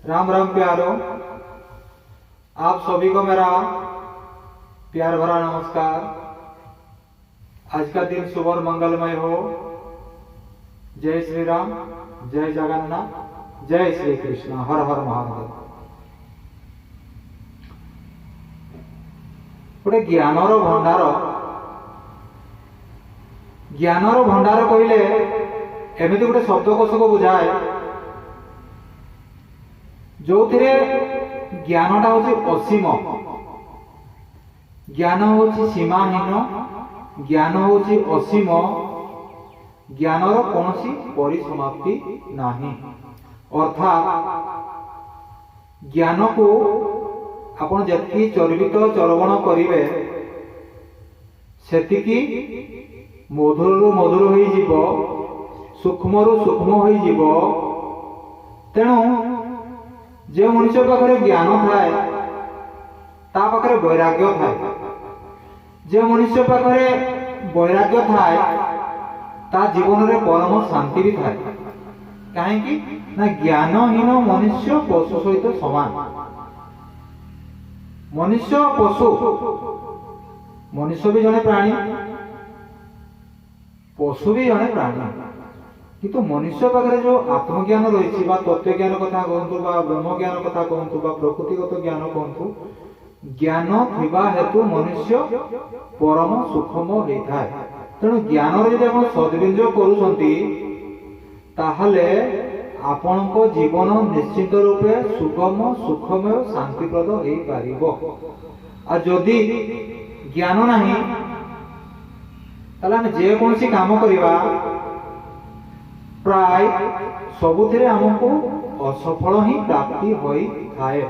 राम राम प्यारो, आप सभी को मेरा प्यार भरा नमस्कार। आज का दिन शुभ और मंगलमय हो। जय श्री राम, जय जगन्नाथ, जय श्री कृष्ण, हर हर महादेव। गोटे ज्ञानर भंडार, ज्ञानर भंडार कहले एमती गोटे शब्दकोश को बुझाए जो ज्ञानटा हूँ असीम, ज्ञान हूँ सीमाहीन, ज्ञान हूँ असीम, ज्ञानर कौन सी परिसमाप्ति नहीं। अर्थात ज्ञान को आपण जति चर्वित चरवण करिवे सेतिकी मधुरु मधुर होई जीवो, सूक्ष्मरु सूक्ष्म होई जीवो। तेणु जे मनुष्य पाखरे ज्ञान थाए ता पाखरे वैराग्य थाए, जे मनुष्य पाखरे वैराग्य थाए ता जीवन रे परम शांति भी थाए। काहेकि ना ज्ञानहीन मनुष्य पशु सहित समान। मनुष्य पशु, मनुष्य भी जने प्राणी, पशु भी जने प्राणी, किंतु मनुष्य पाखरे जो आत्मज्ञान रही तत्व ज्ञान कथा कहतु ब्रह्म ज्ञान कथा कहतु प्रकृतिगत ज्ञान कहतु, ज्ञान थिबा हेतु मनुष्य परम सुखम होता है। तेणु ज्ञान यदि आप सद्विनियोग करुछंती ताहले आपनको जीवन निश्चित रूपे सुगम सुखमय शांतिप्रद हो पारिबो। आ जदि ज्ञान नहीं ताहले हम जे कोनसी काम करिबा प्राय सबुथिरे आमको असफल ही प्राप्ति होई थाए।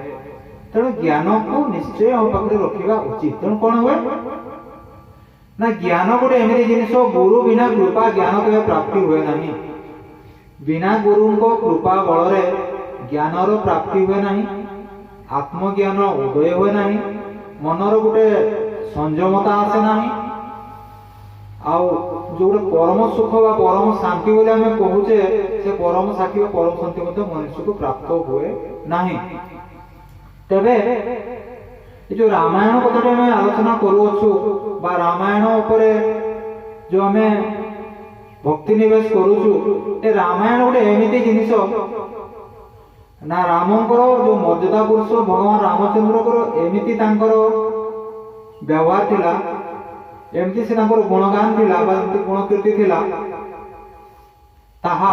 तेणु ज्ञान को निश्चय हम पाखरे रखिबा उचित। तेणु कौन हुए ना ज्ञान गोटे एमती जिनिस, गुरु बिना कृपा ज्ञान केवे प्राप्ति हुए नहीं। बिना गुरु को कृपा बल रे ज्ञानर प्राप्ति हुए नहीं, आत्मज्ञान उदय हुए नहीं, मनर गोटे संयमता आसे नहीं। आउ जो परम सुख व परम शांति बोले आम कहूचे से परम साखी व परम शांति मनुष्य को प्राप्त हुए नहीं। तेबे जो रामायण कथा आम आलोचना करूछु बा रामायण उपरे जो आम भक्ति निवेश करूछु, ए रामायण गोटे एमिति जिनिस ना रामंकर जो मर्यादा पुरुष भगवान रामचंद्र एमिति तांकर व्यवहार थिला, एमती से गुणगान थिला बा एमती गुणकीर्ति थिला, ताहा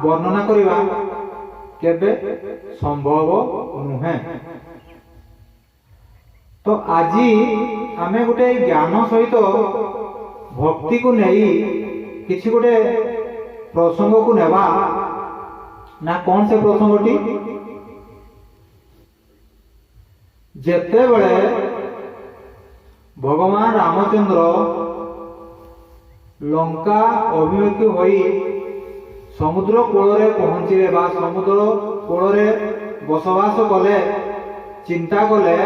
वर्णना करिबा केबे संभव नुहे। तो आजी आमे गोटे ज्ञान सहित भक्ति को नहीं किसी गोटे प्रसंग को नेबा ना। कौन से प्रसंगटी? जेते बेले भगवान रामचंद्र लंका अभिमुखी होई समुद्र कूल पहुंचले बा समुद्र कूल बसवास कले, चिंता कले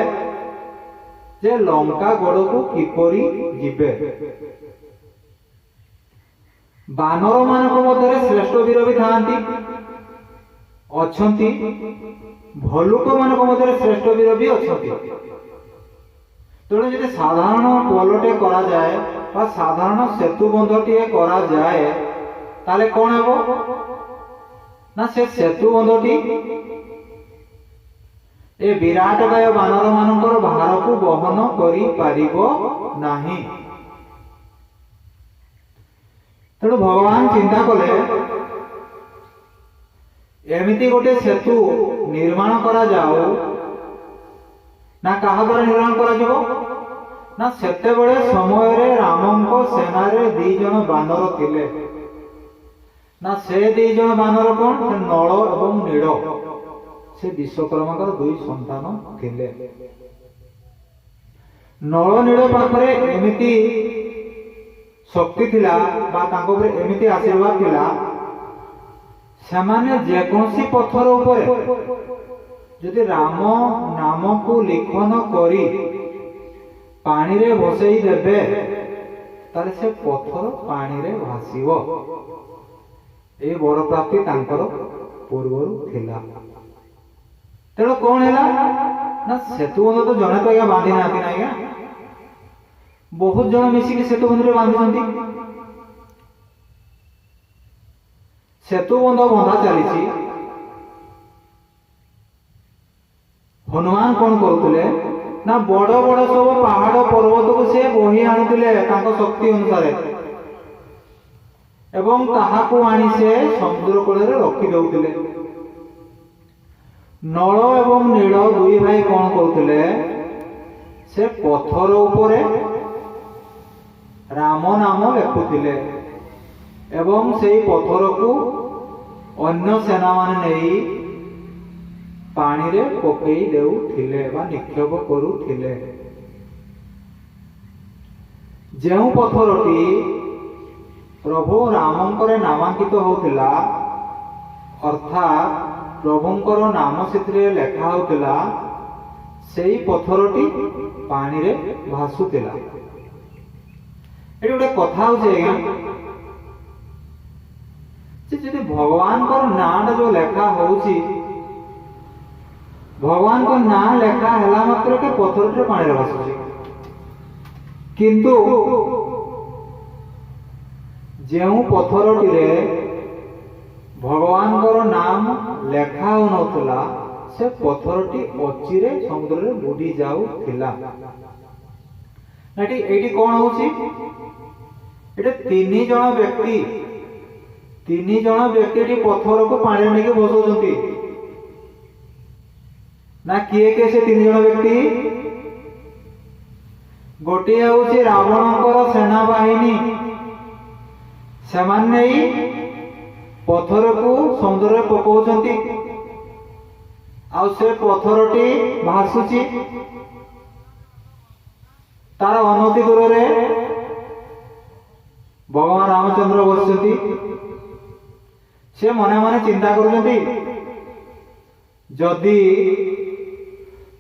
जे लंका गड़ को किपरि जिबे। बानर मानक मध्य श्रेष्ठ वीर भी थांती अछंती, भलुक मानक मध्य श्रेष्ठ वीर भी अछंती। तेणु जब साधारण पोलटे करा जाए बा साधारण सेतु बंधटीए करा जाए ताले कौन हेबो ना से सेतु बंधटी ए विराट काय बानर मानकर भार को बहन करि पारिबो नाही। तेणु भगवान चिंता कले एमिति गोटे सेतु निर्माण करा जाओ ना कहा द्वारा निर्माण करा जिवो ना सेते बेले समय रे रामंको सेना रे दी जन बानर थिले ना से दी जन बानर कोन नळ एवं नीळ से विश्वकर्माकर दुई संतान थिले। नळ नीळ पाखरे एमिति शक्ति थिला बा तांको ऊपर एमिति आशीर्वाद थिला सेमाने जे कोनसी पत्थर ऊपर जदि राम नाम को लिखन करी पानी रे भसई देबे ताले से पत्थर पानी रे भासीबो। ए बर प्राप्ति तांकर पूर्वरु थिला। तेणु कौन है ना सेतु बंध तो जड़े तो आज्ञा बांधी ना आज्ञा बहुत जन मिसिकी सेतु बंध बांधि सेतु बंध बंधा चली हनुमान कौन करुले ना बड़ बड़ सब पहाड़ पर्वत को से बोही आणुले शक्ति अनुसार एवं ताहाकू आनी से समुद्र कूल रखी दउतिले। नल एवं नील दुई भाई कौन करुले से पत्थर उपरे राम नाम लेखुले एवं से पत्थर को अन्य सेना मान नहीं पानी रे पकई देउथिले बा निक्षेप करुथिले। जेउ पत्थरटी प्रभु रामंकर नामांकित होतिला अर्थात प्रभुंकर नाम से लेखा होतिला सेई पत्थरटी पानी रे भासुतिला। एटी गोटे कथा होचे आज्ञा जे भगवान को नाम जो लेखा होउची भगवान को ना लेखा हैला मात्र के पत्थर रे पानी रे भासुची किंतु जेउ पत्थरटी रे भगवान को नाम लेखा हो नथला से पत्थरटी अचिरे समुद्र रे बुडी जाउ थिला। एटी एटी कोन होउची एटे तीन जण व्यक्ति पत्थर को पानी नेके बसौछंती ना किए के से तीन जण व्यक्ति गोटे होउची रावणकर सेना बाहिनी से माने पत्थर को समुद्र रे पकाउछंती आ से पत्थरटी भासुची तार अनति दूर रे भगवान रामचंद्र बसुती से मने मने चिंता करुछंती जदि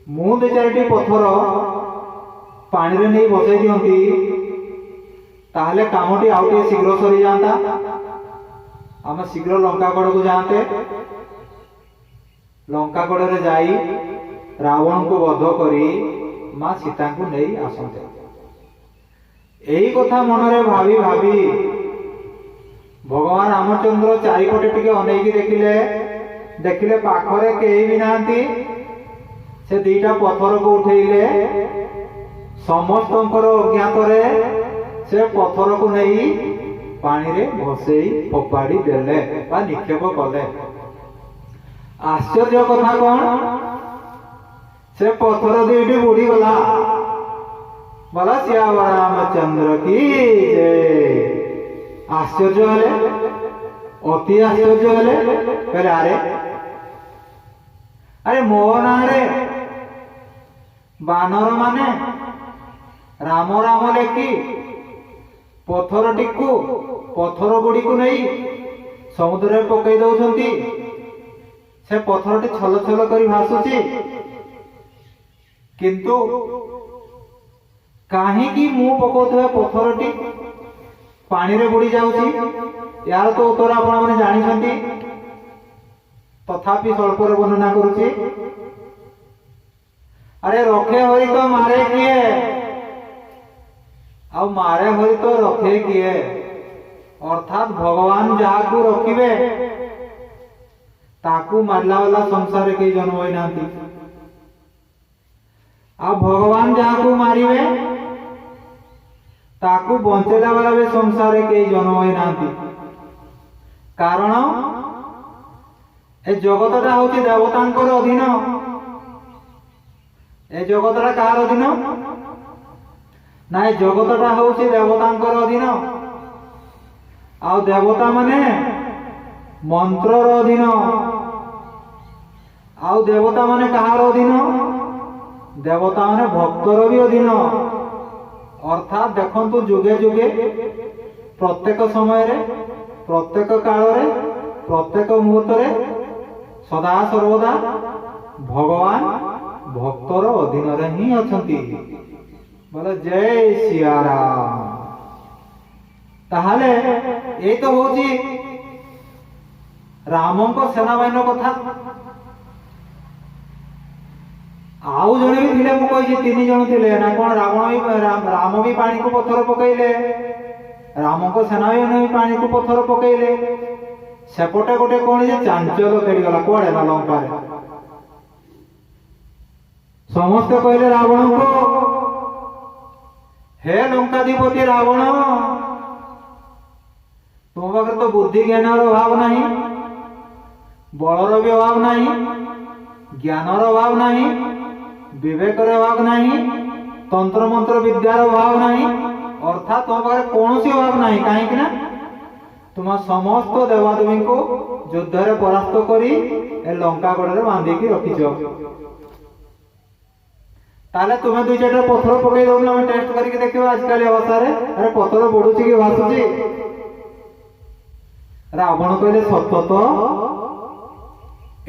मु दे चारिटी पत्थर पानी रे नहीं बसई दियंती ताहले कामटी आउटे शीघ्र सरी जाता आम शीघ्र लंकागढ़ को जाते लंकागढ़ रे जाई रावण को वध करी मां सीता को नहीं आसंते। यही कथा मन रे भावी भावी भगवान रामचंद्र चारिपटे टिके अनेकी देखिले पाखरे केही भी नांती से दीटा पत्थर को उठेइले समस्तंकर अज्ञात रे से पत्थर को नहीं पानी रे भसेई फोपाड़ी देले बा निक्षेप कले। आश्चर्य कथा कौन से पत्थर दुईटी बुड़ी गला बोला श्याम रामचंद्र की जय। आश्चर्य हेले अति आश्चर्य हेले कहले अरे अरे मो ना रे बानर माने राम राम लेखी पत्थर टिकू पत्थर गुड़ी को नहीं समुद्र रे पकई दउछंती से पत्थरटी छल छल करी भासुची किंतु काहींकि मु पकाउଥିବା पत्थरटी पानी रे बुड़ी जाउची यार तो उत्तर आपण माने जानि छंती तथापि स्वल्प रे वर्णना करूची। अरे रखे होई तो मारे किए आ मारे होई तो रखे किए अर्थात भगवान जाकू रखिबे ताकू मारला वाला संसार के जन्म होई नांती आ भगवान जाकू मारिबे ताकू बंचेला वाला बे संसार के जन्म होई नांती। कारण ए जगतटा होची देवतांकर अधीन ए जगतटा कार अधीन ना ए जगतटा होची देवतांकर अधीन आ देवता माने मंत्रर अधीन आ देवता माने कहार अधीन देवता माने भक्तर भी अधीन अर्थात देखंतु जुगे जुगे प्रत्येक समय रे प्रत्येक काल रे प्रत्येक मुहूर्त रे सदा सर्वदा भगवान भक्तर अधीन रे ही अछंती। बोले जय सिया राम। ताहले ए तो होची रामंको सेनाबाहिनी कथा आउ जने भी थिले, मु कहि तीन जण थिले ना कोन, रावण भी राम भी पानी को पत्थर पकैले, राम को सेना भी पानी को पत्थर पकैले। सेपटे गोटे कोन जे चांचल खेली गला कोड़े ना लंका रे। समस्त कहले रावण को, हे लंकाधिपति रावण, तुम पाखे तो बुद्धि ज्ञान अभाव नहीं, बलर भी अभाव नहीं, ज्ञानर अभाव नहीं, विवेकर अभाव नहीं, तंत्र मंत्र विद्यार अभाव नहीं, अर्थात तुम पाखे कौन अभाव नहीं। कहीं तुम समस्त देवादेवी को युद्ध रे परास्त करी ए लंका गढ़ बांधिकी रखिछ। ताले तुम्हें दुई चार पत्थर पकई दो, टेस्ट करके देखिबा आजकल अवस्था रे। अरे पत्थर बुड़ुची कि भासुची? रावण कहले सत तो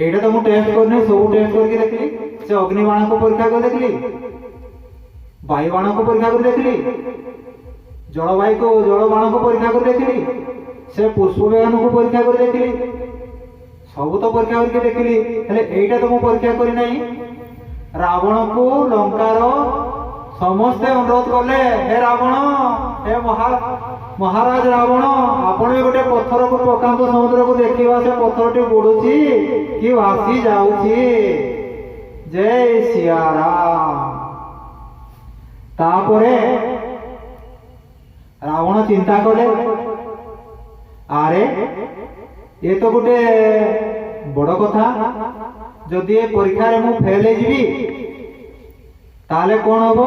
एटा तो मु टेस्ट करनी, सब टेस्ट करके देखली। से अग्निबाण को परीक्षा कर देखली, वायुबाण को परीक्षा कर देखली, जलवायु को जलबाण को परीक्षा कर देखली, से पुष्पबाण को परीक्षा कर देखली, सब तो परीक्षा करके देखली। हेले एटा तो मु परीक्षा करी नहीं। रावण को लंकार समस्ते अनुरोध कले, हे रावण, हे महाराज रावण, आपण भी गोटे पत्थर को पकांत समुद्र को देखिबा, से पत्थर टी बुड़ुची कि भासी जाउची। जय सिया राम। तापरे रावण चिंता कले, अरे ये तो गोटे बड़ कथा, जदि ए परीक्षा मु फेल होइबी ताले कौन हम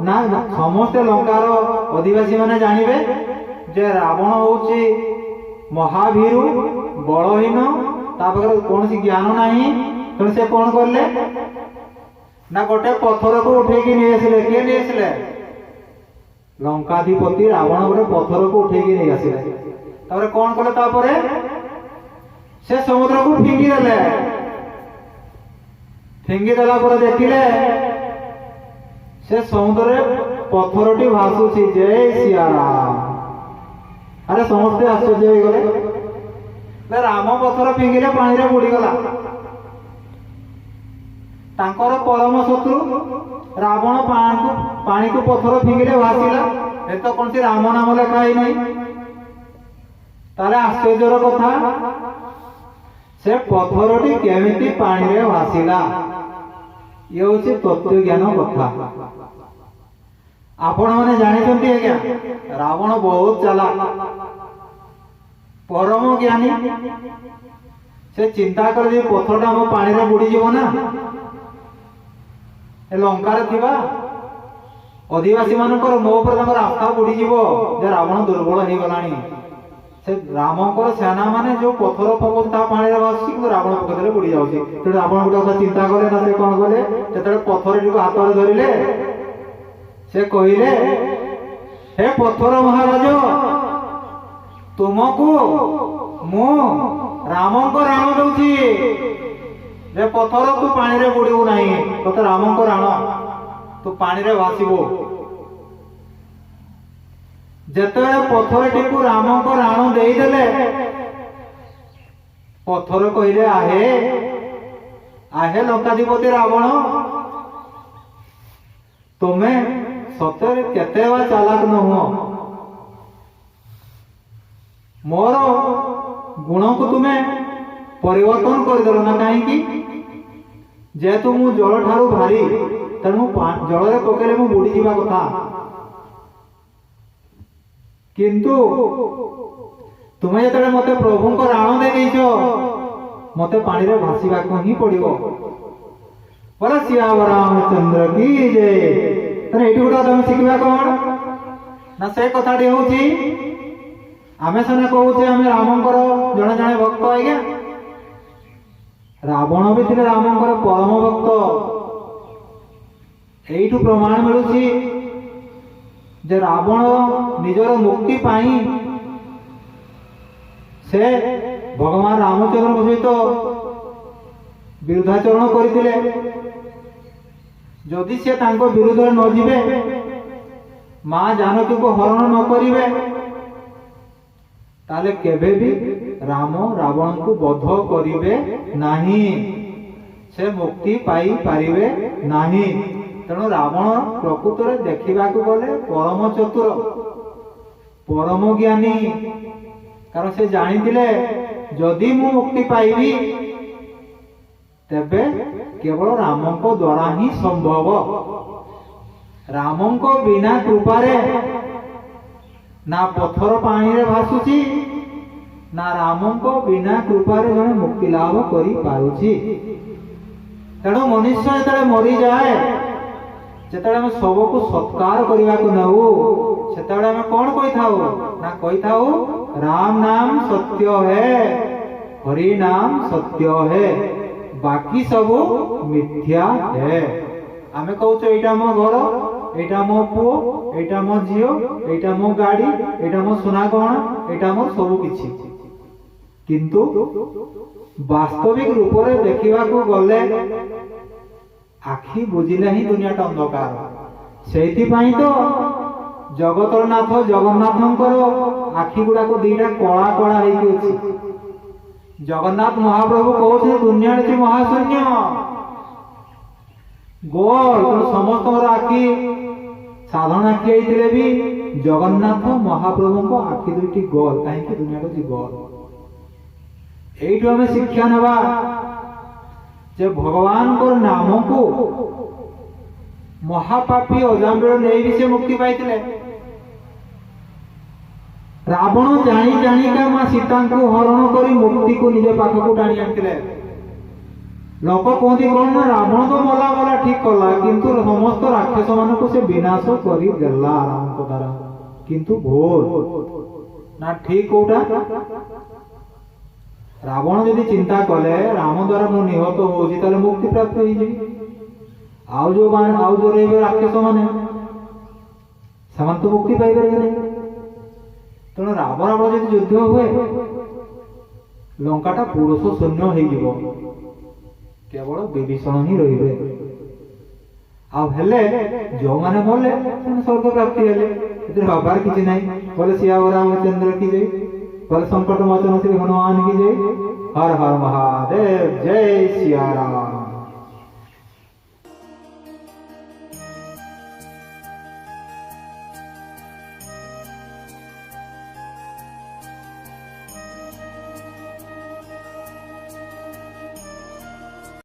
ना समस्ते लंकार अधिवासी माने जानिबे जे रावण होउची महाभीरु, बलहीन, ता पाखरे कोनसी ज्ञान नाही। तो से कौन करले ना गोटे पत्थर को उठेकी नहीं आसिले। किए नहीं आसिले? लंकाधिपति रावण गोटे पत्थर को उठेकी नहीं आसिले। तापरे कौन कले? तापरे से समुद्र को फिंगी देले। फिंगी देला पर देखिले से समुद्र पत्थरटी भासुची। जय सिया राम। अरे समस्ते आश्चर्य हो गले, राम पत्थर फिंगिले पानी रे बुड़ी गला। तांकर परम शत्रु रावण पानी को पत्थर फिंगिले भासिला। ए तो कौन सी राम नाम लेखा ही नहीं। ताले आश्चर्यर कथा, से पत्थरटी केमिति पानी रे भासिला, ये होची तत्व ज्ञान कथा। आपण माने जानिछंती आज्ञा, रावण बहुत चालाक, परम ज्ञानी। से चिंता कर जे पत्थरटा हम पानी रे बुड़ी जीव ना, ए लंकार थिबा अधिवासी मानकर मो ऊपर तांकर आस्था बुड़ी जीव जे रावण दुर्बल हे गलानी। से रामकर सेना माने जो पत्थर पकड़ ता पानी रे भासुची, कि रावण पकड़ले बुड़ी जाउची। तो रावण गुटा चिंता करे ना, से कोन गले जेतले पत्थर टिको हाथ रे धरिले, से कहिले, हे पत्थर महाराज, तुमको मु राम को राण दउची, जे पत्थर तू पानी रे बुड़ीबू नाही, तो राम को राण तू पानी रे भासीबो। जेतेबेले पत्थर टिको राम को राण देई देले, पत्थर कहिले, आहे आहे लंकाधिपति रावण, तुमे सତରେ केते बा चालाक न हो। मोर गुण को तुमे परिवर्तन कर देलो ना। कहीं जेहेतु मु जल ठारू भारी, तेणु जल रे पकेले मु बुड़ी जीवा कथा, किंतु तुमे जेतेबेले मते प्रभु को राण दे देइछो, मते पानी रे भासीबा को ही पड़िबो। बोला सियावर रामचंद्र की जय। तने एठी गुटा तुम शिखबा कोन ना, से कथाटी होउची आमे सने कहूचे आमे रामंकर जणे जणे भक्त। आज्ञा रावण भी थिले रामंकर परम भक्त। एइठु प्रमाण मिलुची जे रावण निजर मुक्ति पाई से भगवान रामचंद्र सहित विरुद्धाचरण करथिले। जदि से तांको विरुद्ध न जीवे, मां जानकी को हरण न करिवे, ताले केबे भी राम रावण को बध करिवे नाही, से मुक्ति पाई पारिवे ନାହିଁ। ତେଣୁ ରାବଣ ପ୍ରକୃତରେ ଦେଖିବାକୁ ଗଲେ ପରମ ଚତୁର, ପରମ ଜ୍ଞାନୀ। କାରଣ ସେ ଜାଣିଥିଲେ ଯଦି ମୁଁ ମୁକ୍ତି ପାଇବି ତେବେ କେବଳ ରାମଙ୍କ ଦ୍ୱାରା ହିଁ ସମ୍ଭବ। ରାମଙ୍କ ବିନା କୃପାରେ ନା ପଥର ପାଣିରେ ଭାସୁଛି, ନା ରାମଙ୍କ ବିନା କୃପାରେ ଜଣେ ମୁକ୍ତି ଲାଭ କରିପାରୁଛି। ତେଣୁ ମନୁଷ୍ୟ ଯେତେବେଳେ ମରିଯାଏ, ଯେତେବେଳେ ଆମେ ଶବକୁ ସତ୍କାର କରିବାକୁ ନେଉ, ସେତେବେଳେ ଆମେ କଣ କହିଥାଉ? ନା କହିଥାଉ ରାମ ନାମ ସତ୍ୟ ହେ, ହରି ନାମ ସତ୍ୟ ହେ, ବାକି ସବୁ ମିଥ୍ୟା ହେ। ଆମେ କହୁଛୁ ଏଇଟା ମୋ ଘର, ଏଇଟା ମୋ ପୁଅ, ଏଇଟା ମୋ ଝିଅ, ଏଇଟା ମୋ ଗାଡି, ଏଇଟା ମୋ ସୁନା ଗହଣା, ଏଇଟା ମୋର ସବୁ କିଛି। କିନ୍ତୁ ବାସ୍ତବିକ ରୂପରେ ଦେଖିବାକୁ ଗଲେ ଆଖି ବୁଝିଲେ ହିଁ ଦୁନିଆଟା ଅନ୍ଧକାର। ସେଇଥିପାଇଁ ତ ଜଗତର ନାଥ ଜଗନ୍ନାଥଙ୍କର ଆଖି ଗୁଡାକ ଦିଟା କଳା କଳା ହେଇକି ଅଛି। ଜଗନ୍ନାଥ ମହାପ୍ରଭୁ କହୁଛନ୍ତି ଦୁନିଆରେ ଅଛି ମହାଶୂନ୍ୟ ଗୋଲ। ସମସ୍ତଙ୍କର ଆଖି ସାଧାରଣ ଆଖି ହେଇଥିଲେ ବି ଜଗନ୍ନାଥ ମହାପ୍ରଭୁଙ୍କ ଆଖି ଦୁଇଟି ଗୋଲ। କାହିଁକି? ଦୁନିଆଟା ଅଛି ଗୋଲ। ଏଇଠୁ ଆମେ ଶିକ୍ଷା ନେବା ଯେ ଭଗବାନଙ୍କର ନାମକୁ ମହାପାପୀ ଅଜାମିଳ ନେଇ ବି ସେ ମୁକ୍ତି ପାଇଥିଲେ। ରାବଣ ଜାଣି ଜାଣିକା ମା ସୀତାଙ୍କୁ ହରଣ କରି ମୁକ୍ତିକୁ ନିଜ ପାଖକୁ ଟାଣି ଆଣିଥିଲେ। ଲୋକ କୁହନ୍ତି କଣ ନା ରାବଣ ତ ମଲା ମଲା ଠିକ କଲା, କିନ୍ତୁ ସମସ୍ତ ରାକ୍ଷସ ମାନଙ୍କୁ ସେ ବିନାଶ କରିଦେଲା ରାମଙ୍କ ଦ୍ୱାରା। କିନ୍ତୁ ଭୁଲ ନା ଠିକ କୋଉଟା? ରାବଣ ଯଦି ଚିନ୍ତା କଲେ ରାମ ଦ୍ୱାରା ମୁଁ ନିହତ ହଉଛି ତାହେଲେ ମୁକ୍ତି ପ୍ରାପ୍ତ ହେଇଯିବି, ଆଉ ଯୋଉ ରହିବେ ରାକ୍ଷସ ମାନେ ସେମାନେ ତ ମୁକ୍ତି ପାଇପାରିବେ ନାହିଁ। ତେଣୁ ରାବଣ ଯଦି ଯୁଦ୍ଧ ହୁଏ ଲଙ୍କାଟା ପୁରୁଷ ଶୂନ୍ୟ ହେଇଯିବ, କେବଳ ବିଭୀଷଣ ହିଁ ରହିବେ। ଆଉ ହେଲେ ଯୋଉମାନେ ମଲେ ସେମାନେ ସ୍ୱର୍ଗ ପ୍ରାପ୍ତି ହେଲେ, ଏଥିରେ ଭାବାର କିଛି ନାହିଁ। ବୋଲେ ସିୟାବ ରାମଚନ୍ଦ୍ର କି ଜୟ, बोले संकट मोचन श्री हनुमान की जय। हर हर महादेव, जय सिया राम।